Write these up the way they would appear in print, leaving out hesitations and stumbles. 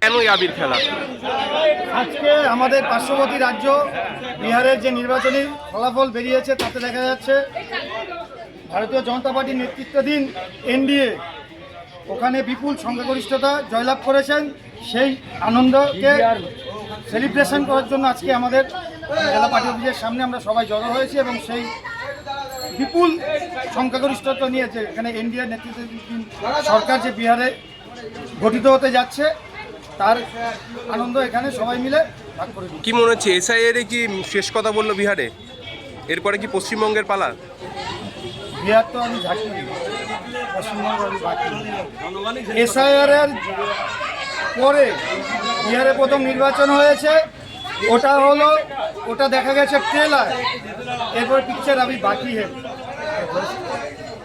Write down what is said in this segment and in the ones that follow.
কেন এই আবির খেলা? আজকে আমাদের পার্শ্ববর্তী রাজ্য বিহারের যে নির্বাচনী ফলাফল বেরিয়েছে তাতে দেখা যাচ্ছে ভারতীয় জনতা পার্টির নেতৃত্বাধীন এনডিএ ওখানে বিপুল সংখ্যাগরিষ্ঠতা জয়লাভ করেছেন। সেই আনন্দকে সেলিব্রেশন করার জন্য আজকে আমাদের জেলা পার্টি অফিসের সামনে আমরা সবাই জড়ো হয়েছি এবং সেই বিপুল সংখ্যাগরিষ্ঠতা নিয়ে যে এখানে এনডিএর নেতৃত্বাধীন সরকার যে বিহারে গঠিত হতে যাচ্ছে তার আনন্দ এখানে সবাই মিলে ভাগ করে দিই। কি মনে হচ্ছে এসআইআর কি শেষ কথা বললো বিহারে? এরপরে কি পশ্চিমবঙ্গের পালা? বিহার তো আমি ঝাঁকি পশ্চিমবঙ্গ এসআইআর এর পরে বিহারে প্রথম নির্বাচন হয়েছে, ওটা দেখা গেছে ট্রেলার। এরপরে পিকচার আমি বাকি হে,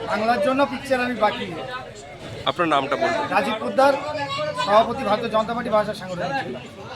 বাংলার জন্য পিকচার আমি বাকি হে। আপনার নামটা বলুন। রাজীব পোদ্দার, সভাপতি, ভারতীয় জনতা পার্টি ভাষা সাংগঠনিক।